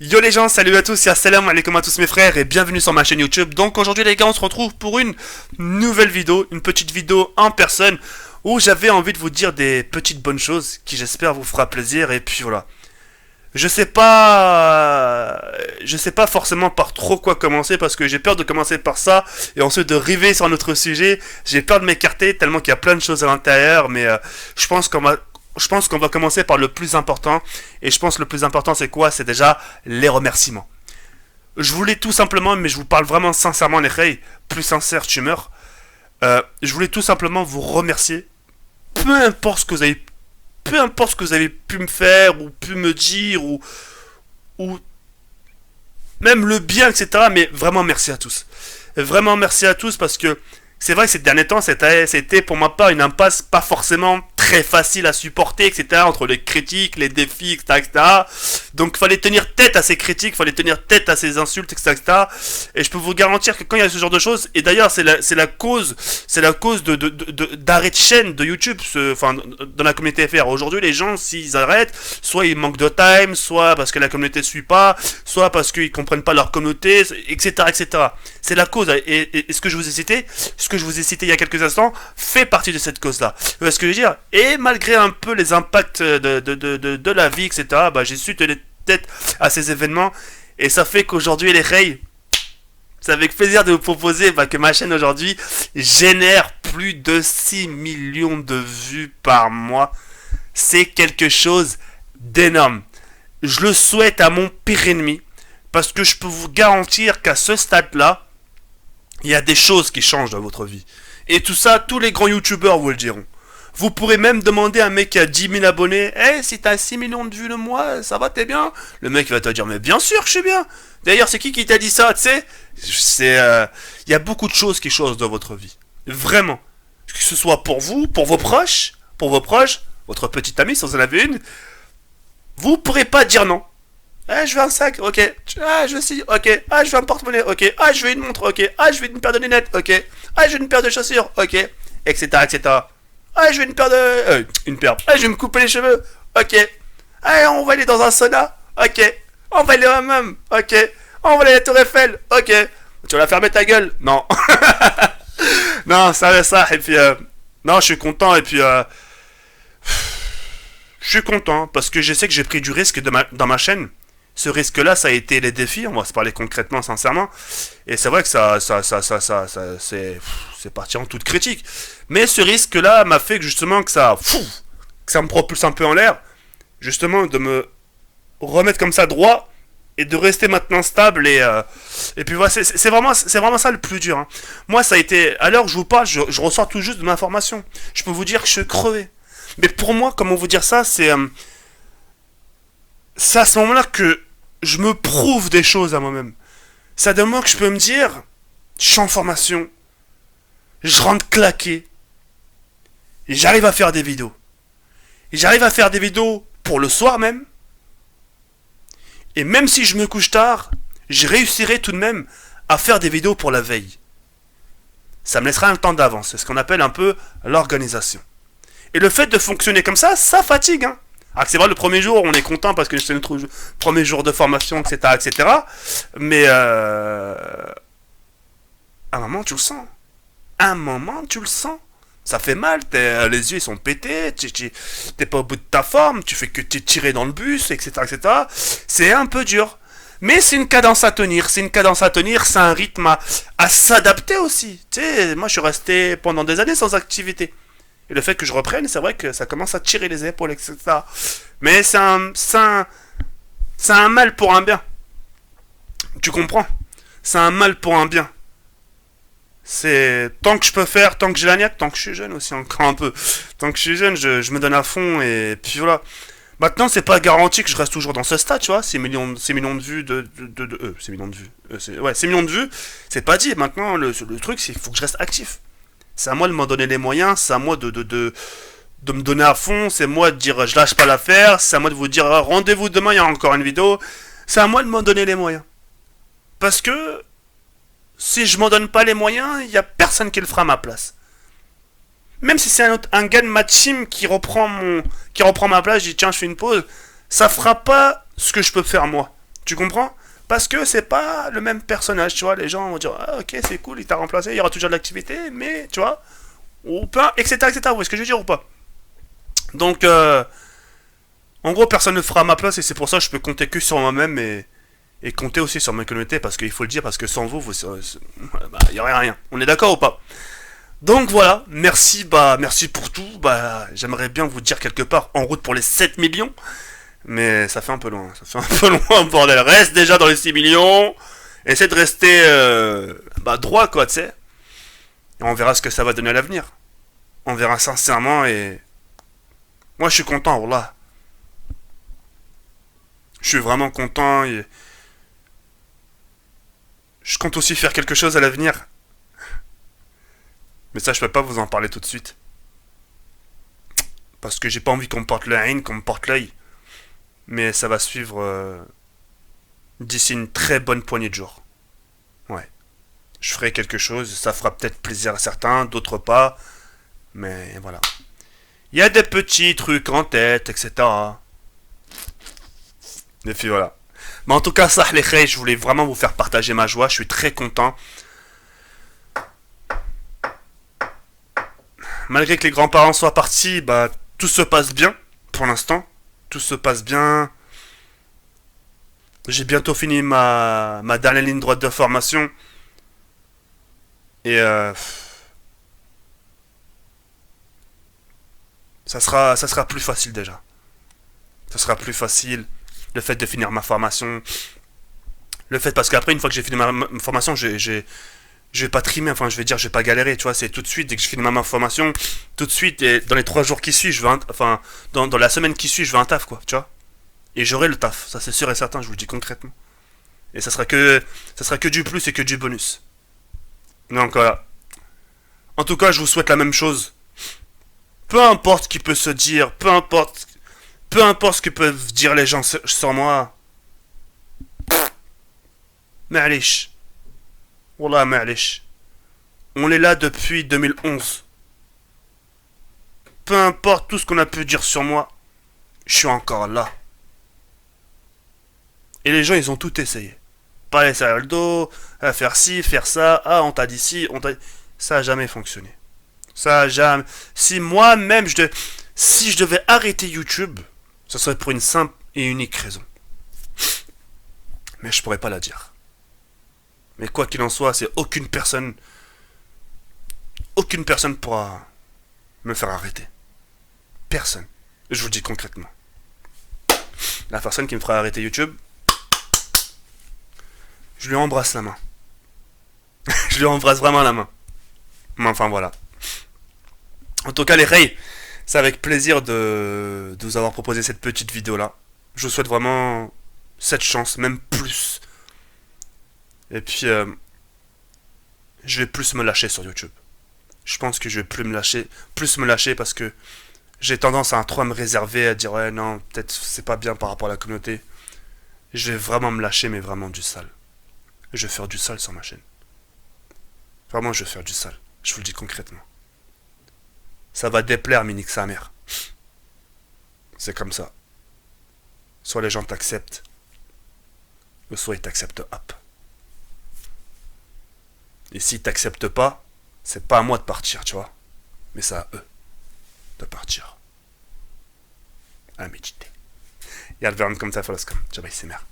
Yo les gens, salut à tous et assalamu alaikum à tous mes frères et bienvenue sur ma chaîne YouTube. Donc aujourd'hui les gars, on se retrouve pour une nouvelle vidéo, une petite vidéo en personne où j'avais envie de vous dire des petites bonnes choses qui j'espère vous fera plaisir et puis voilà. Je sais pas forcément par trop quoi commencer parce que j'ai peur de commencer par ça et ensuite de river sur notre sujet. J'ai peur de m'écarter tellement qu'il y a plein de choses à l'intérieur, mais je pense qu'on va commencer par le plus important. Et je pense que le plus important, c'est quoi? C'est déjà les remerciements. Je voulais tout simplement, mais je vous parle vraiment sincèrement, les reilles, plus sincère, tu meurs. Je voulais tout simplement vous remercier. Peu importe ce que vous avez, peu importe ce que vous avez pu me faire, ou pu me dire, ou même le bien, etc. Mais vraiment merci à tous. Vraiment merci à tous parce que c'est vrai que ces derniers temps, c'était pour ma part une impasse pas forcément très facile à supporter, etc. Entre les critiques, les défis, etc. Donc fallait tenir tête à ces critiques, fallait tenir tête à ces insultes, etc. Et je peux vous garantir que quand il y a ce genre de choses, et d'ailleurs c'est la cause d'arrêt de chaîne de YouTube, enfin dans la communauté FR. Aujourd'hui les gens s'ils arrêtent, soit ils manquent de time, soit parce que la communauté ne suit pas, soit parce qu'ils comprennent pas leur communauté, etc. etc. C'est la cause. Et ce que je vous ai cité, il y a quelques instants, fait partie de cette cause-là. Vous voyez ce que je veux dire? Et malgré un peu les impacts de la vie, etc., bah, j'ai su tenir tête à ces événements. Et ça fait qu'aujourd'hui, les Rays, c'est avec plaisir de vous proposer que ma chaîne aujourd'hui génère plus de 6 millions de vues par mois. C'est quelque chose d'énorme. Je le souhaite à mon pire ennemi. Parce que je peux vous garantir qu'à ce stade-là, il y a des choses qui changent dans votre vie. Et tout ça, tous les grands youtubeurs vous le diront. Vous pourrez même demander à un mec qui a 10 000 abonnés, hey, si t'as 6 millions de vues le mois, ça va, t'es bien? Le mec va te dire, mais bien sûr que je suis bien. D'ailleurs, c'est qui t'a dit ça, tu sais? Il y a beaucoup de choses qui changent dans votre vie. Vraiment. Que ce soit pour vous, pour vos proches, votre petite amie, si vous en avez une, vous pourrez pas dire non. Ah, je veux un sac, ok. Ah, je veux ci, ok. Ah, je veux un porte-monnaie, ok. Ah, je veux une montre, ok. Ah, je veux une paire de lunettes, ok. Ah, je veux une paire de chaussures, ok. Etc, etc. Ah, je veux une paire de... une paire. Ah, je vais me couper les cheveux, ok. Ah, on va aller dans un sauna, ok. On va aller au hammam, ok. On va aller à la Tour Eiffel, ok. Tu vas la fermer ta gueule? Non. Non, ça. Et puis, non, je suis content, et puis... je suis content, parce que je sais que j'ai pris du risque dans ma chaîne. Ce risque-là, ça a été les défis, on va se parler concrètement, sincèrement. Et c'est vrai que c'est parti en toute critique. Mais ce risque-là m'a fait que justement que ça me propulse un peu en l'air. Justement, de me remettre comme ça droit et de rester maintenant stable. Et puis voilà, c'est vraiment ça le plus dur. Hein. Moi, ça a été, à l'heure où je vous parle, je ressors tout juste de ma formation. Je peux vous dire que je suis crevé. Mais pour moi, comment vous dire ça, c'est à ce moment-là que je me prouve des choses à moi-même. C'est à des moments que je peux me dire, je suis en formation, je rentre claqué, et j'arrive à faire des vidéos. Et j'arrive à faire des vidéos pour le soir même. Et même si je me couche tard, je réussirai tout de même à faire des vidéos pour la veille. Ça me laissera un temps d'avance. C'est ce qu'on appelle un peu l'organisation. Et le fait de fonctionner comme ça fatigue, hein. Alors que c'est vrai, le premier jour, on est content parce que c'est notre premier jour de formation, etc., etc. Mais à un moment, tu le sens. Ça fait mal, les yeux ils sont pétés, t'es pas au bout de ta forme, tu fais que t'étirer dans le bus, etc., etc. C'est un peu dur. Mais c'est une cadence à tenir, c'est un rythme à s'adapter aussi. Tu sais, moi je suis resté pendant des années sans activité. Et le fait que je reprenne, c'est vrai que ça commence à tirer les épaules, etc. Mais c'est un mal pour un bien. Tu comprends? C'est un mal pour un bien. C'est tant que je peux faire, tant que j'ai la niaque, tant que je suis jeune aussi encore un peu. Tant que je suis jeune, je me donne à fond et puis voilà. Maintenant, c'est pas garanti que je reste toujours dans ce stade, tu vois. 6 millions de vues 6 millions de vues. 6 millions de vues, c'est pas dit. Maintenant, le truc, c'est qu'il faut que je reste actif. C'est à moi de m'en donner les moyens, c'est à moi de me donner à fond, c'est à moi de dire je lâche pas l'affaire, c'est à moi de vous dire rendez-vous demain, il y a encore une vidéo. C'est à moi de m'en donner les moyens. Parce que si je m'en donne pas les moyens, il y a personne qui le fera à ma place. Même si c'est un gars de ma team qui reprend ma place, je dis tiens je fais une pause, ça fera pas ce que je peux faire moi. Tu comprends? Parce que c'est pas le même personnage, tu vois. Les gens vont dire, ah, ok, c'est cool, il t'a remplacé, il y aura toujours de l'activité, mais, tu vois, ou pas, etc., etc. Vous voyez ce que je veux dire ou pas? Donc, en gros, personne ne fera à ma place et c'est pour ça que je peux compter que sur moi-même et compter aussi sur ma communauté parce qu'il faut le dire, parce que sans vous, bah, il y aurait rien. On est d'accord ou pas? Donc voilà, merci pour tout. Bah, j'aimerais bien vous dire quelque part en route pour les 7 millions, mais ça fait un peu loin. Ça fait un peu loin, bordel. Reste déjà dans les 6 millions. Essaie de rester bah, droit, quoi, tu sais. Et on verra ce que ça va donner à l'avenir. On verra sincèrement et. Moi, je suis content, voilà. Je suis vraiment content et. Je compte aussi faire quelque chose à l'avenir. Mais ça, je peux pas vous en parler tout de suite. Parce que j'ai pas envie qu'on me porte la haine, qu'on me porte l'œil. Mais ça va suivre d'ici une très bonne poignée de jours. Ouais. Je ferai quelque chose, ça fera peut-être plaisir à certains, d'autres pas. Mais voilà. Il y a des petits trucs en tête, etc. Et puis voilà. Mais en tout cas, ça, les khayr, je voulais vraiment vous faire partager ma joie. Je suis très content. Malgré que les grands-parents soient partis, bah, tout se passe bien. Pour l'instant. Tout se passe bien. J'ai bientôt fini ma dernière ligne droite de formation. Et ça sera plus facile déjà. Ça sera plus facile. Le fait de finir ma formation. Le fait, parce qu'après, une fois que j'ai fini ma formation, je vais pas trimer, enfin, je vais dire, je vais pas galérer, tu vois. C'est tout de suite, dès que je finis ma formation, tout de suite, et dans les 3 jours qui suivent, enfin, dans la semaine qui suit, je veux un taf, quoi, tu vois. Et j'aurai le taf, ça c'est sûr et certain, je vous le dis concrètement. Et ça sera que du plus et que du bonus. Donc voilà. En tout cas, je vous souhaite la même chose. Peu importe ce qui peut se dire, peu importe ce que peuvent dire les gens sur moi. Ma'alish. Wallah, ma'alish. On est là depuis 2011. Peu importe tout ce qu'on a pu dire sur moi, je suis encore là. Et les gens, ils ont tout essayé. Pas les serrer le dos, à faire ci, faire ça, ah, on t'a dit ci, on t'a dit... Ça a jamais fonctionné. Ça a jamais... Si je devais arrêter YouTube, ce serait pour une simple et unique raison. Mais je pourrais pas la dire. Mais quoi qu'il en soit, c'est aucune personne pourra me faire arrêter. Personne. Je vous le dis concrètement. La personne qui me fera arrêter YouTube, je lui embrasse la main. Je lui embrasse vraiment la main. Mais enfin voilà. En tout cas les Ray, c'est avec plaisir de vous avoir proposé cette petite vidéo là. Je vous souhaite vraiment cette chance, même plus. Et puis je vais plus me lâcher sur YouTube. Je pense que je vais plus me lâcher parce que j'ai tendance à trop me réserver, à dire ouais non, peut-être c'est pas bien par rapport à la communauté. Je vais vraiment me lâcher, mais vraiment du sale. Je vais faire du sale sur ma chaîne. Vraiment, je vais faire du sale. Je vous le dis concrètement. Ça va déplaire Minik sa mère. C'est comme ça. Soit les gens t'acceptent, ou soit ils t'acceptent hop. Et s'ils t'acceptent pas, c'est pas à moi de partir, tu vois. Mais c'est à eux de partir. À méditer. Y'a le verbe comme ça, faut le scam. J'avais ses mères.